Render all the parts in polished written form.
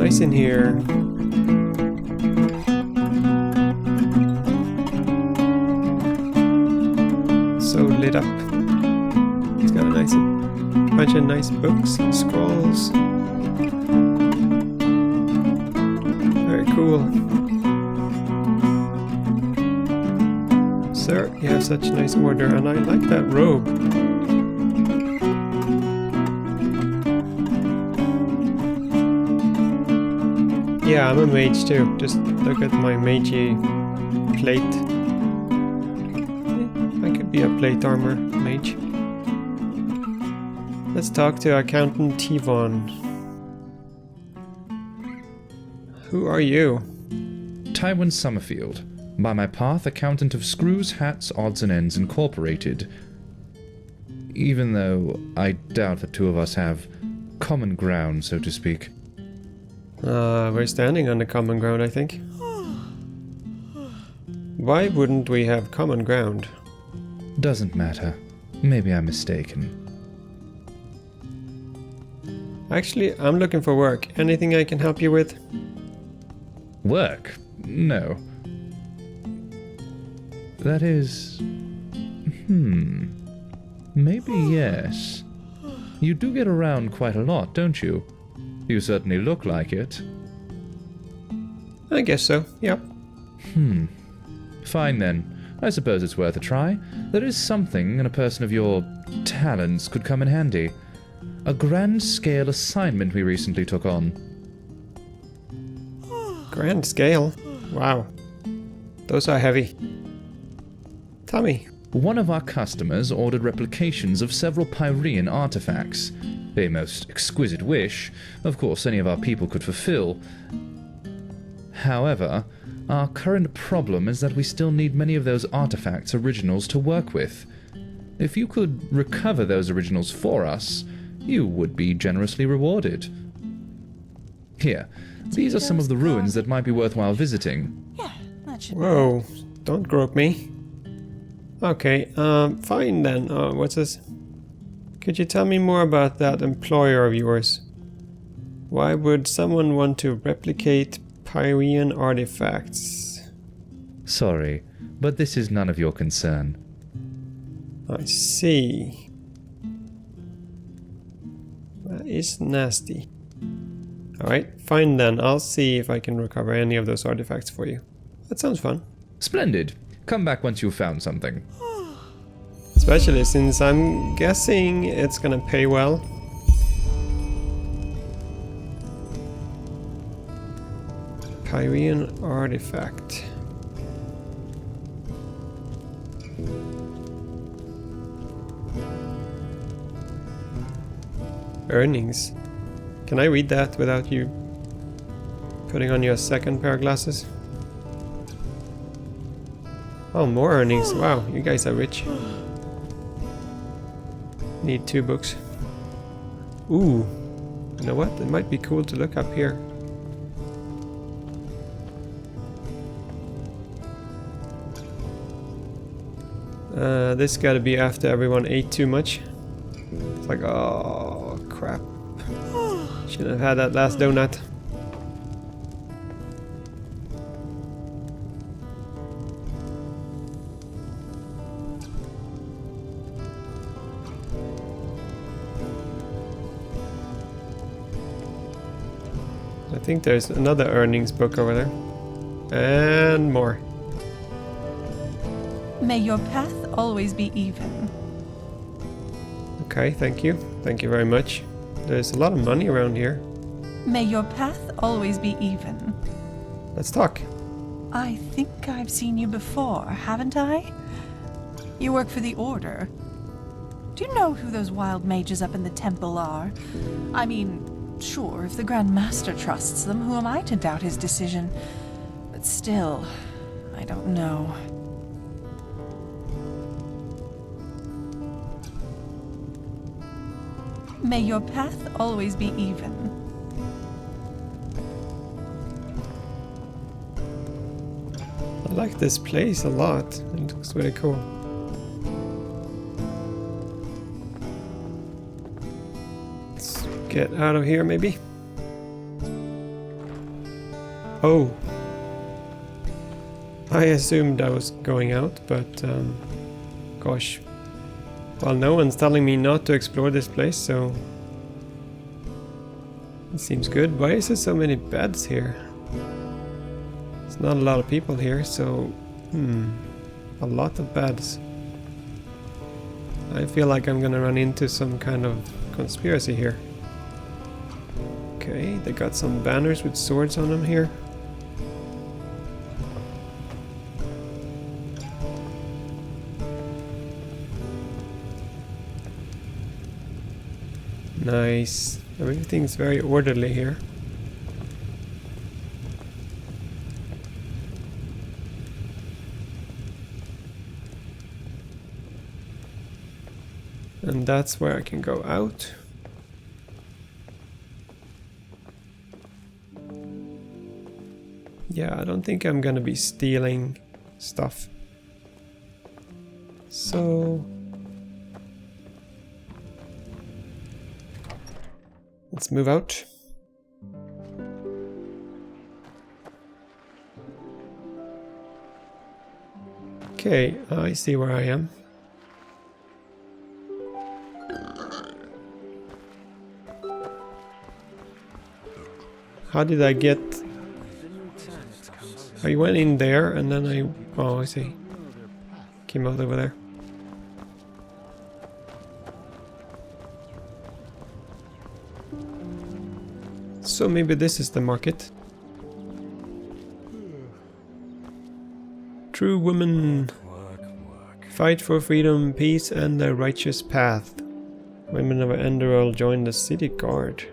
nice in here. So lit up. It's got a nice bunch of nice books and scrolls. Very cool. Sir, you have such nice order, and I like that robe. Yeah, I'm a mage too. Just look at my magey plate. I could be a plate armor mage. Let's talk to Accountant Tivon. Who are you? Tywin Summerfield. By my path, accountant of Screws, Hats, Odds and Ends Incorporated. Even though I doubt the two of us have common ground, so to speak. We're standing on the common ground, I think. Why wouldn't we have common ground? Doesn't matter. Maybe I'm mistaken. Actually, I'm looking for work. Anything I can help you with? Work? No. That is... Maybe yes. You do get around quite a lot, don't you? You certainly look like it. I guess so, yep. Fine then. I suppose it's worth a try. There is something, and a person of your talents could come in handy. A grand-scale assignment we recently took on. Grand scale? Wow. Those are heavy. Tell me. One of our customers ordered replications of several Pyrean artifacts. A most exquisite wish, of course any of our people could fulfill. However, our current problem is that we still need many of those artifacts' originals to work with. If you could recover those originals for us, you would be generously rewarded. Here, these are some of the ruins that might be worthwhile visiting. Yeah, that should Whoa, don't grope me. Okay, fine then. What's this? Could you tell me more about that employer of yours? Why would someone want to replicate Pyrean artifacts? Sorry, but this is none of your concern. I see. That is nasty. Alright, fine then. I'll see if I can recover any of those artifacts for you. That sounds fun. Splendid. Come back once you've found something. Especially since I'm guessing it's gonna pay well. Pyrean artifact. Earnings. Can I read that without you putting on your second pair of glasses? Oh, more earnings. Wow, you guys are rich. Need 2 books. Ooh. You know what? It might be cool to look up here. This gotta be after everyone ate too much. It's like, oh, crap. Should have had that last donut. I think there's another earnings book over there. And more. May your path always be even. Okay, thank you. Thank you very much. There's a lot of money around here. May your path always be even. Let's talk. I think I've seen you before, haven't I? You work for the Order. Do you know who those wild mages up in the temple are? I mean, sure, if the Grand Master trusts them, who am I to doubt his decision? But still, I don't know. May your path always be even. I like this place a lot. It looks really cool. Let's get out of here, maybe. Oh. I assumed I was going out, but gosh. Well, no one's telling me not to explore this place, so it seems good. Why is there so many beds here? There's not a lot of people here, so a lot of beds. I feel like I'm gonna run into some kind of conspiracy here. Okay, they got some banners with swords on them here. Nice. Everything's very orderly here. And that's where I can go out. Yeah, I don't think I'm gonna be stealing stuff. So let's move out. Okay, I see where I am. How did I get... I went in there and then I... Oh, I see. Came out over there. So maybe this is the market. True women fight for freedom, peace and the righteous path. Women of Enderal join the city guard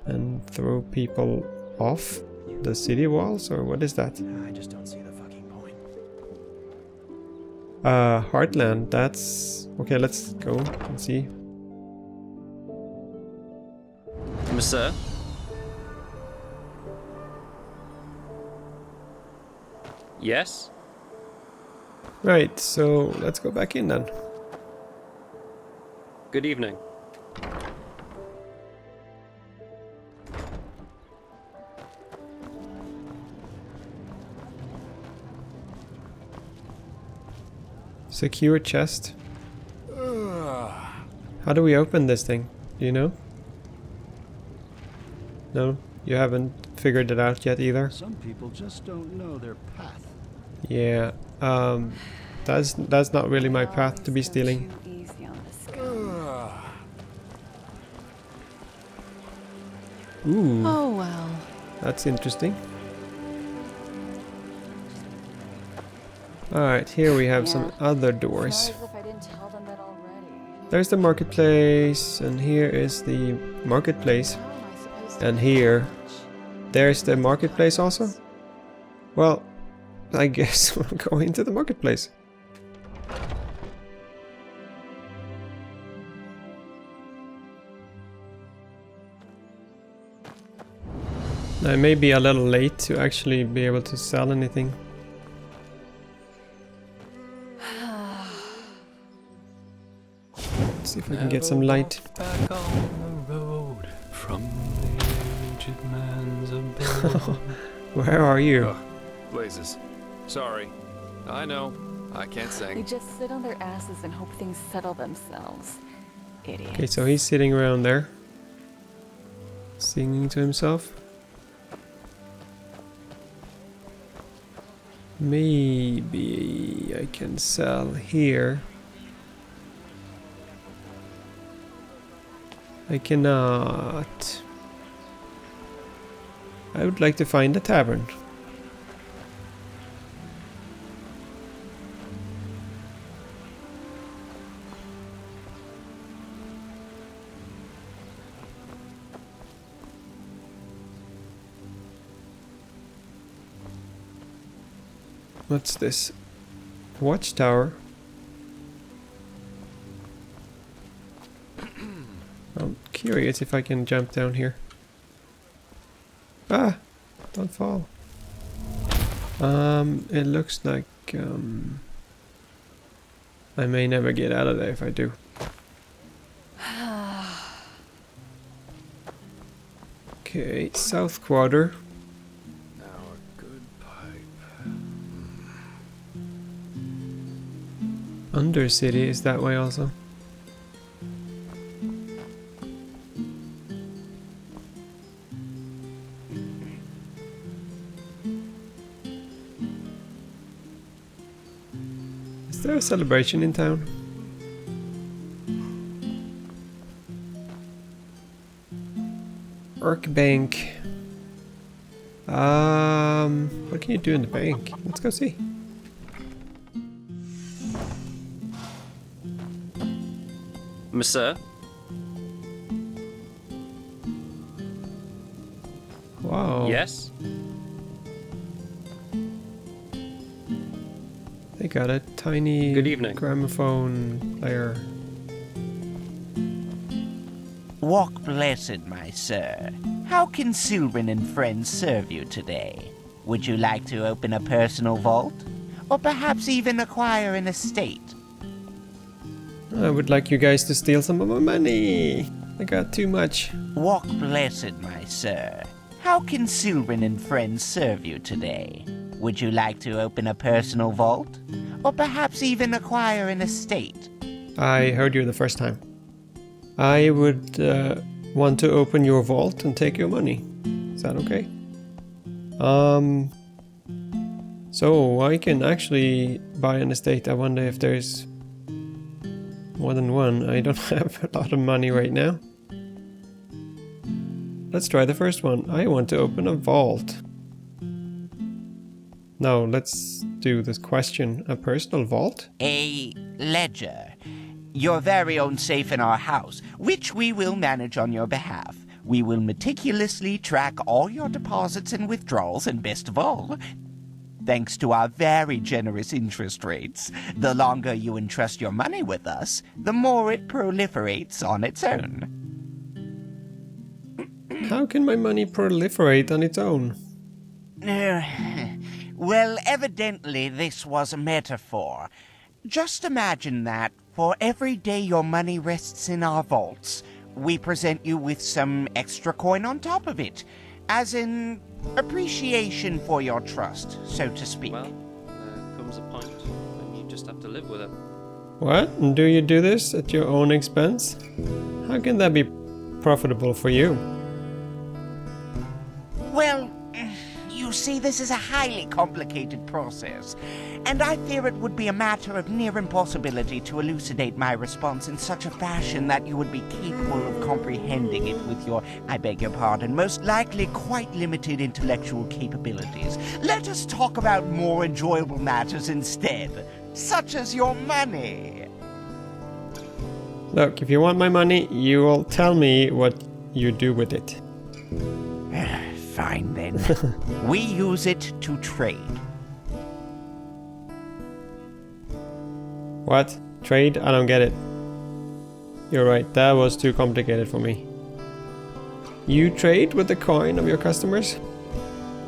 and throw people off the city walls, or what is that? I just don't see the fucking point. Heartland, that's... Okay, let's go and see. Sir? Yes? Right, so let's go back in then. Good evening. Secure chest. How do we open this thing? Do you know? No? You haven't figured it out yet either? Some people just don't know their path. Yeah, that's not really my path to be stealing. Ooh, Oh well. that's interesting. Alright, here we have some other doors. There's the marketplace, and here is the marketplace. And here, there's the marketplace also? Well, I guess we'll go into the marketplace. I may be a little late to actually be able to sell anything. Let's see if I can get some light. Back on the road from the aged man's abode. Where are you? Oh, blazes. Sorry. I know. I can't They sing. just sit on their asses and hope things settle themselves. Idiots. Okay, so he's sitting around there, singing to himself. Maybe I can sell here. I cannot. I would like to find a tavern. What's this? Watchtower? I'm curious if I can jump down here. Ah! Don't fall. It looks like I may never get out of there if I do. Okay, South Quarter. Undercity is that way also. Is there a celebration in town? Orc Bank. What can you do in the bank? Let's go see. Monsieur? Wow. Yes? They got a tiny Good evening. gramophone player. Walk blessed, my sir. How can Silren and Friends serve you today? Would you like to open a personal vault? Or perhaps even acquire an estate? I would like you guys to steal some of my money. I got too much. Walk blessed, my sir. How can Silren and Friends serve you today? Would you like to open a personal vault? Or perhaps even acquire an estate? I heard you the first time. I would want to open your vault and take your money. Is that okay? So I can actually buy an estate. I wonder if there's more than one. I don't have a lot of money right now. Let's try the first one. I want to open a vault. No, let's do this question. A personal vault? A ledger. Your very own safe in our house, which we will manage on your behalf. We will meticulously track all your deposits and withdrawals, and best of all, thanks to our very generous interest rates, the longer you entrust your money with us, the more it proliferates on its own. How can my money proliferate on its own? Well, evidently this was a metaphor. Just imagine that for every day your money rests in our vaults, we present you with some extra coin on top of it, as in appreciation for your trust, so to speak. Well, there comes a point when you just have to live with it. What? And do you do this at your own expense? How can that be profitable for you? Well, you see, this is a highly complicated process, and I fear it would be a matter of near impossibility to elucidate my response in such a fashion that you would be capable of comprehending it with your, I beg your pardon, most likely quite limited intellectual capabilities. Let us talk about more enjoyable matters instead, such as your money. Look, if you want my money, you will tell me what you do with it. Fine then. We use it to trade. What? Trade? I don't get it. You're right, that was too complicated for me. You trade with the coin of your customers?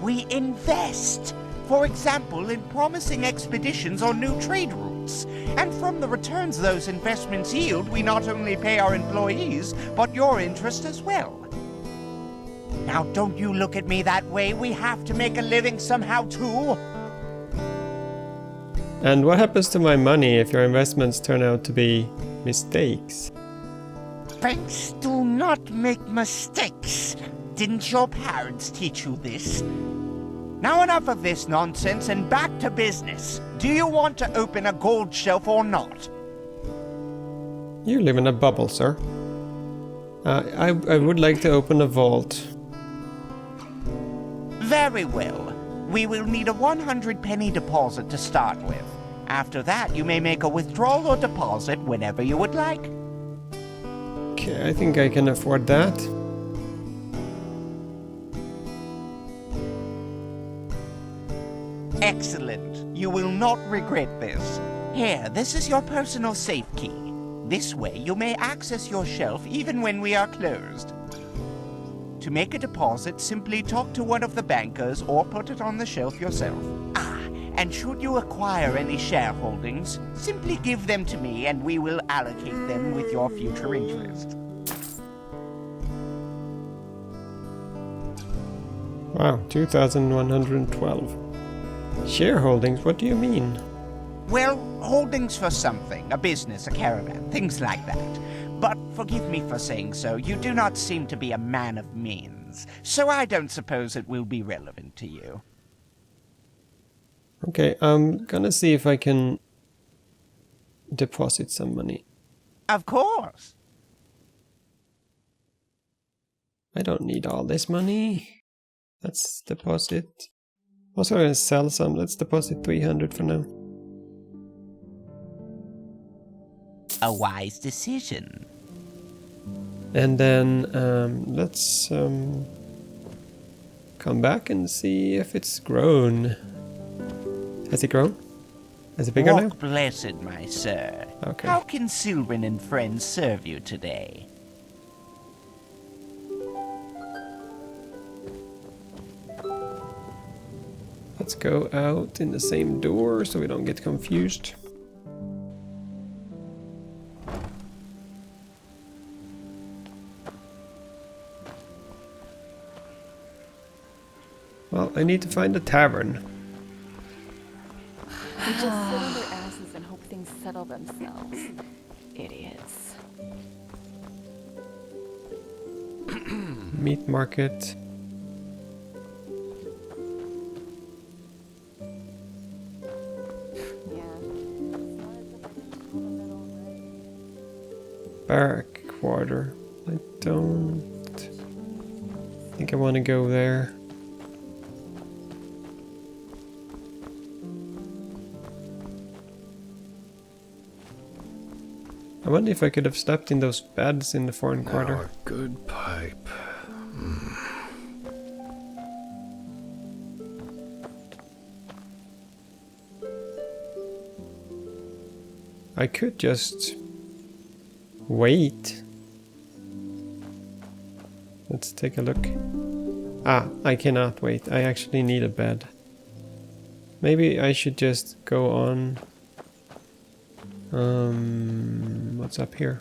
We invest. For example, in promising expeditions or new trade routes. And from the returns those investments yield, we not only pay our employees, but your interest as well. Now, don't you look at me that way. We have to make a living somehow, too. And what happens to my money if your investments turn out to be mistakes? Banks do not make mistakes. Didn't your parents teach you this? Now enough of this nonsense and back to business. Do you want to open a gold shelf or not? You live in a bubble, sir. I would like to open a vault. Very well. We will need a 100 penny deposit to start with. After that, you may make a withdrawal or deposit whenever you would like. Okay, I think I can afford that. Excellent. You will not regret this. Here, this is your personal safe key. This way, you may access your shelf even when we are closed. To make a deposit, simply talk to one of the bankers or put it on the shelf yourself. And should you acquire any shareholdings, simply give them to me and we will allocate them with your future interest. Wow, 2,112. Shareholdings, what do you mean? Well, Holdings for something, a business, a caravan, things like that. But forgive me for saying so, you do not seem to be a man of means, so I don't suppose it will be relevant to you. Okay, I'm gonna see if I can deposit some money. Of course. I don't need all this money. Let's deposit. Also gonna sell some. Let's deposit 300 for now. A wise decision. And then let's come back and see if it's grown. Has it grown? Is it bigger now? Walk blessed, my sir. Okay. How can Silren and Friends serve you today? Let's go out in the same door so we don't get confused. Well, I need to find a tavern. They just sit on their asses and hope things settle themselves. Idiots. Meat market. Barrack quarter. I don't think I want to go there. I wonder if I could have slept in those beds in the foreign Now quarter. a good pipe. I could just wait. Let's take a look. Ah, I cannot wait. I actually need a bed. Maybe I should just go on. What's up here?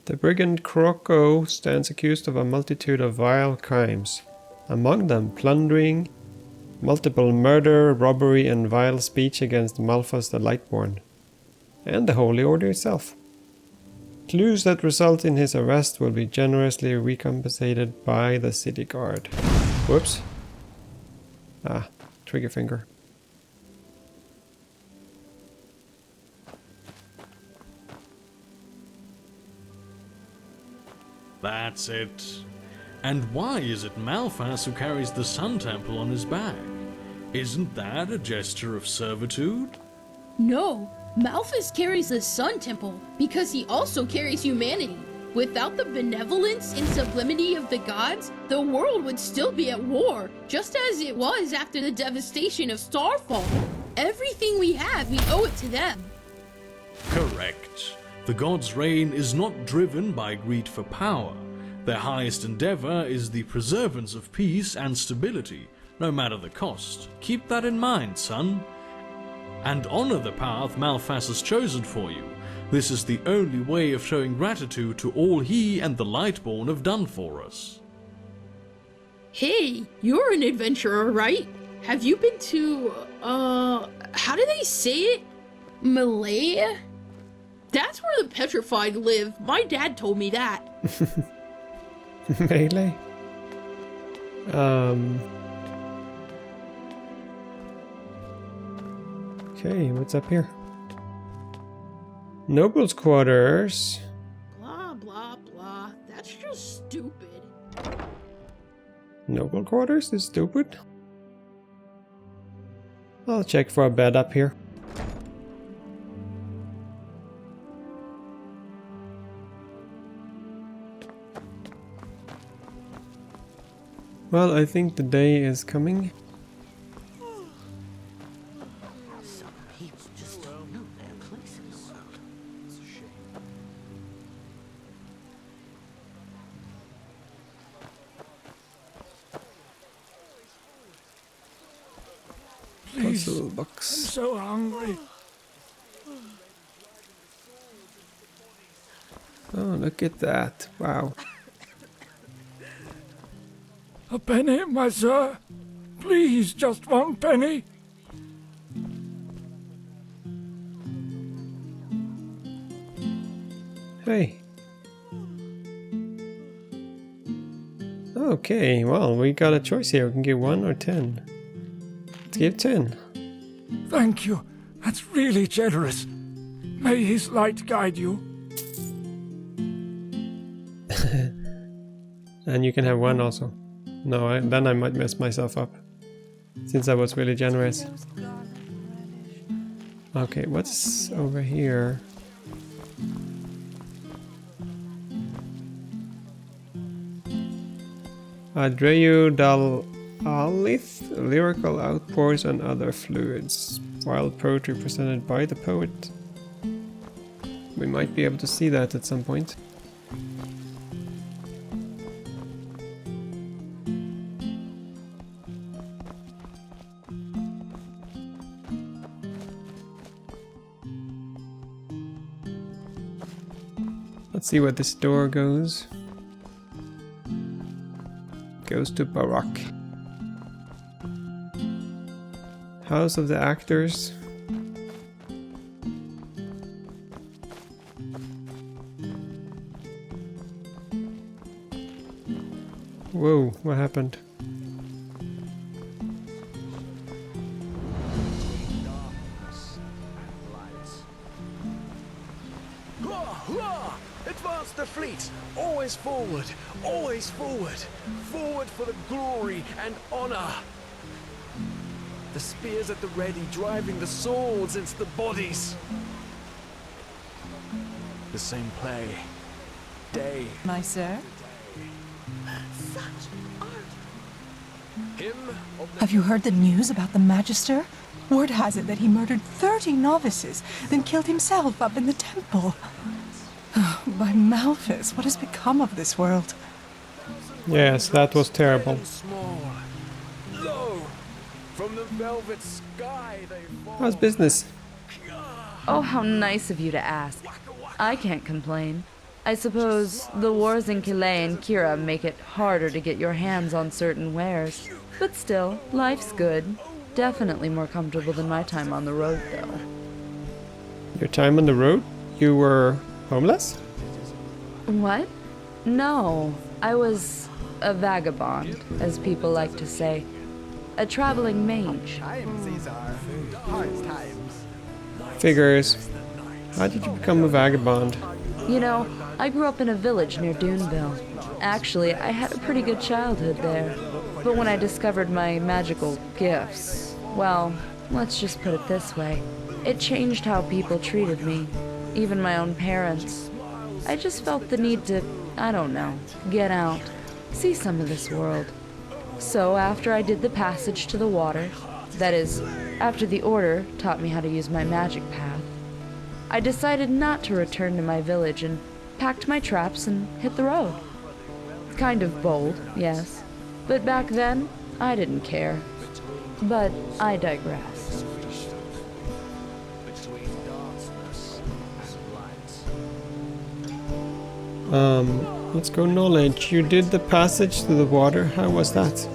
The brigand Croco stands accused of a multitude of vile crimes, among them plundering, multiple murder, robbery and vile speech against Malphas the Lightborn, and the Holy Order itself. Clues that result in his arrest will be generously recompensated by the city guard. Whoops. Ah, trigger finger. That's it. And why is it Malphas who carries the Sun Temple on his back? Isn't that a gesture of servitude? No, Malphas carries the Sun Temple because he also carries humanity. Without the benevolence and sublimity of the gods, the world would still be at war, just as it was after the devastation of Starfall. Everything we have, we owe it to them. Correct. The gods' reign is not driven by greed for power. Their highest endeavor is the preservance of peace and stability, no matter the cost. Keep that in mind, son. And honor the path Malphas has chosen for you. This is the only way of showing gratitude to all he and the Lightborn have done for us. Hey, you're an adventurer, right? Have you been to, how do they say it? Malaya? That's where the petrified live. My dad told me that. Melee? Okay, what's up here? Noble's quarters. Blah, blah, blah. That's just stupid. Noble quarters is stupid? I'll check for a bed up here. Well, I think the day is coming. Some people just don't know their places. It's a shame. Puzzle box. So hungry. Oh, look at that. Wow. A penny, my sir? Please, just one penny. Hey. Okay, well, we got a choice here. We can give 1 or 10. Let's give 10. Thank you. That's really generous. May his light guide you. And you can have 1 also. No, then I might mess myself up. Since I was really generous. Okay, what's over here? Adreyu Dal Alith, lyrical outpours and other fluids. Wild poetry presented by the poet. We might be able to see that at some point. Let's see where this door goes. Goes to Barak. House of the Actors. Whoa, what happened? Advance the fleet! Always forward! Always forward! Forward for the glory and honor! The spears at the ready, driving the swords into the bodies! The same play. Day. My sir? Such art! Him of the Have you heard the news about the Magister? Word has it that he murdered 30 novices, then killed himself up in the temple. By Malphus, what has become of this world? Yes, that was terrible. small. Lo! From the velvet sky they fall. How's business? Oh, how nice of you to ask. I can't complain. I suppose the wars in Kilay and Kira make it harder to get your hands on certain wares. But still, life's good. Definitely more comfortable than my time on the road, though. Your time on the road? You were homeless? What? No, I was a vagabond, as people like to say. A traveling mage. Figures. How did you become a vagabond? You know, I grew up in a village near Duneville. Actually, I had a pretty good childhood there. But when I discovered my magical gifts, well, let's just put it this way. It changed how people treated me, even my own parents. I just felt the need to, I don't know, get out, see some of this world. So after I did the passage to the water, that is, after the Order taught me how to use my magic path, I decided not to return to my village and packed my traps and hit the road. Kind of bold, yes, but back then, I didn't care. But I digress. Let's go knowledge. You did the passage to the water. How was that?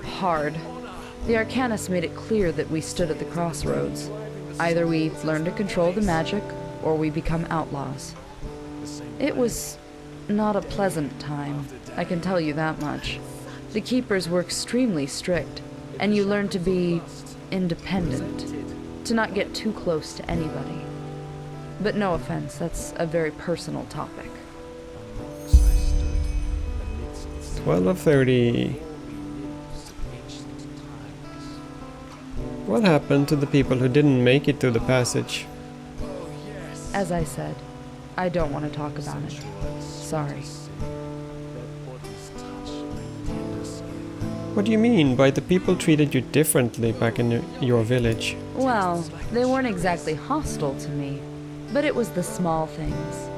Hard. The Arcanist made it clear that we stood at the crossroads. Either we learn to control the magic, or we become outlaws. It was not a pleasant time, I can tell you that much. The keepers were extremely strict, and you learn to be independent, to not get too close to anybody. But no offense, that's a very personal topic. 12 of 30. What happened to the people who didn't make it to the passage? As I said, I don't want to talk about it. Sorry. What do you mean by the people treated you differently back in your village? Well, they weren't exactly hostile to me, but it was the small things.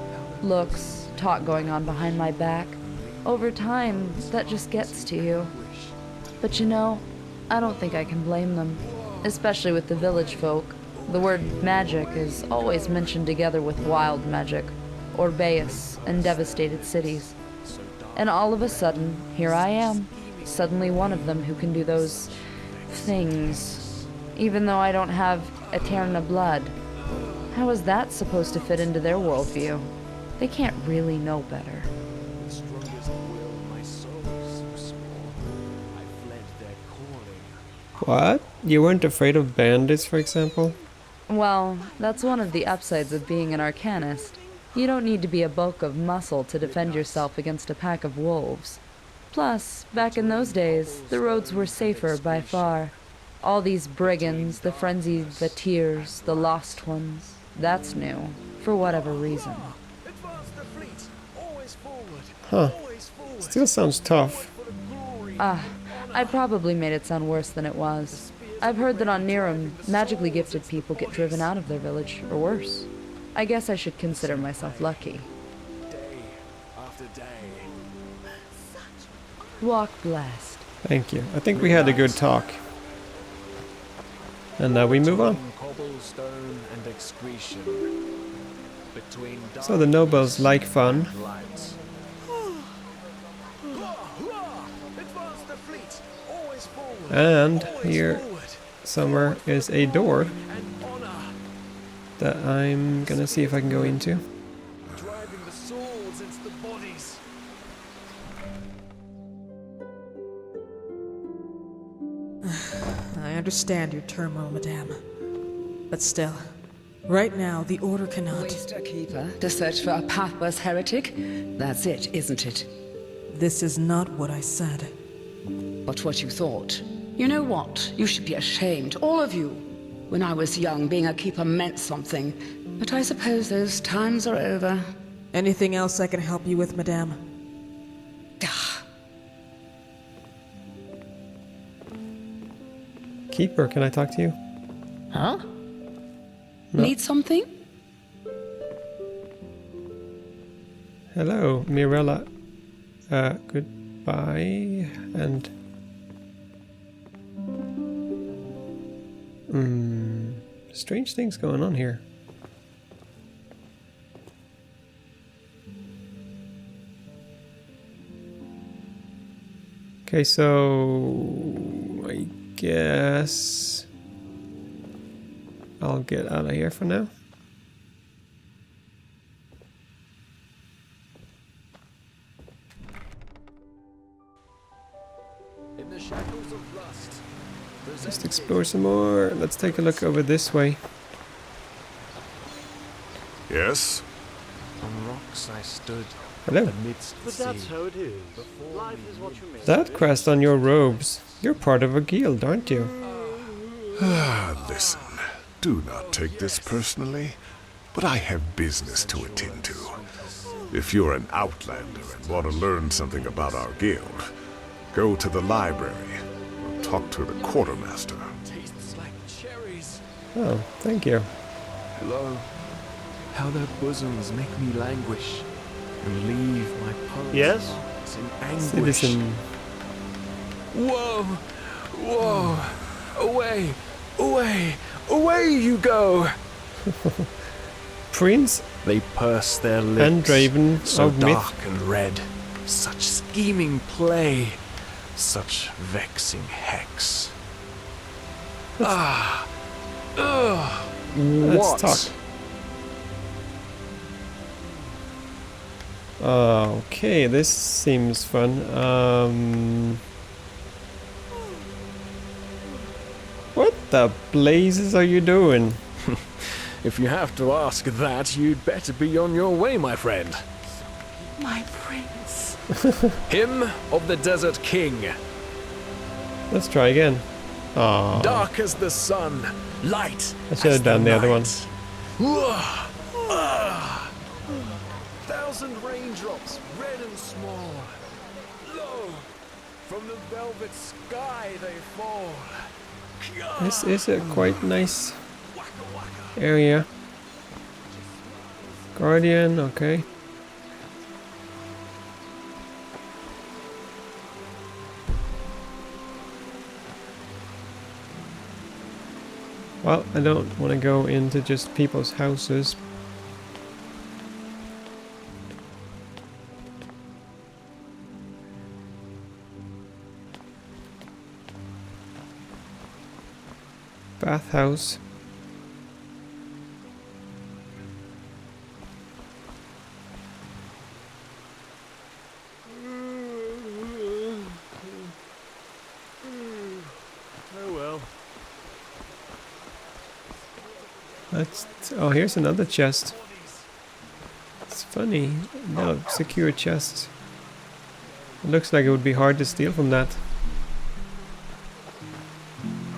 Looks, talk going on behind my back. Over time, that just gets to you. But you know, I don't think I can blame them, especially with the village folk. The word magic is always mentioned together with wild magic, Orbeus, and devastated cities. And all of a sudden, here I am, suddenly one of them who can do those things, even though I don't have Eterna blood. How is that supposed to fit into their worldview? They can't really know better. What? You weren't afraid of bandits, for example? Well, that's one of the upsides of being an arcanist. You don't need to be a bulk of muscle to defend yourself against a pack of wolves. Plus, back in those days, the roads were safer by far. All these brigands, the frenzied Vatirs, the lost ones, that's new, for whatever reason. Huh. Still sounds tough. I probably made it sound worse than it was. I've heard that on Niram, magically gifted people get driven out of their village, or worse. I guess I should consider myself lucky. Walk blessed. Thank you. I think we had a good talk. And now we move on. So the nobles like fun. And here somewhere is a door that I'm gonna see if I can go into. I understand your turmoil, madame. But still, right now the Order cannot... Waste a keeper to search for a pathless heretic? That's it, isn't it? This is not what I said. But what you thought. You know what? You should be ashamed, all of you. When I was young, being a keeper meant something. But I suppose those times are over. Anything else I can help you with, madame? Keeper, can I talk to you? Huh? No. Need something? Hello, Mirella. Goodbye. And... strange things going on here. Okay, so... I guess... I'll get out of here for now. In the shackles of rust, Just explore some more. Let's take a look over this way. Yes? on rocks I stood. Hello. Amidst the But that's sea. how it is. Life is what you make. That crest on your robes. You're part of a guild, aren't you? Listen, do not take this personally, but I have business to attend to. If you're an outlander and want to learn something about our guild, go to the library or talk to the quartermaster. Tastes like cherries. Oh, thank you. Hello. How their bosoms make me languish and leave my pulse Yes? in anguish. Citizen. Whoa! Whoa! Away! Away! Away you go! Prince They purse their lips, and Raven so of Myth. dark and red. Such scheming play, such vexing hex. Ah! Ugh! Let's What? talk. Okay, this seems fun. What the blazes are you doing? If you have to ask that, you'd better be on your way, my friend. My prince. Hymn of the Desert King. Let's try again. Aww. Dark as the sun, light I should have done the other one. Thousand raindrops, red and small. Lo, from the velvet sky they fall. This is a quite nice area. Guardian, okay. Well, I don't want to go into just people's houses. Bathhouse. Oh well. Oh, here's another chest. It's funny. No, secure chest. It looks like it would be hard to steal from that.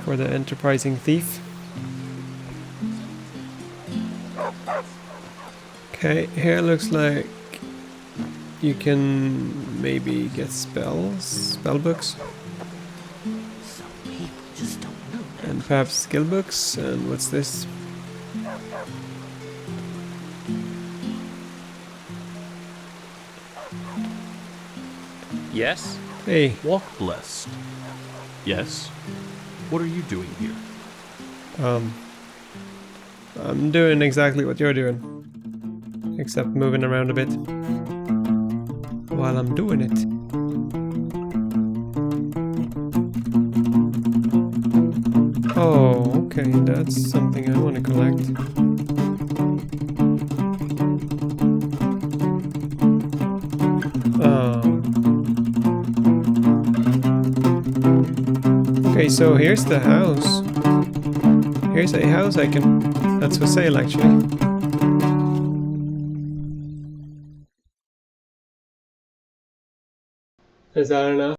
For the enterprising thief. Okay, here looks like you can maybe get spell books. And perhaps skill books. And what's this? Yes? Hey. Walk blessed. Yes? What are you doing here? I'm doing exactly what you're doing. Except moving around a bit. While I'm doing it. Oh, okay, that's something I want to collect. Okay, so here's the house. Here's a house that's for sale actually. Is that enough?